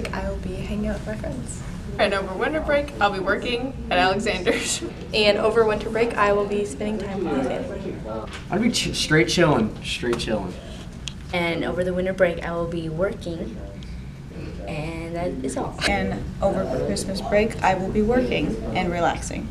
break, I will be hanging out with my friends. And over winter break, I'll be working at Alexander's. And over winter break, I will be spending time with my family. I'll be straight chilling, straight chilling. And over the winter break, I will be working, and that is all. And over Christmas break, I will be working and relaxing.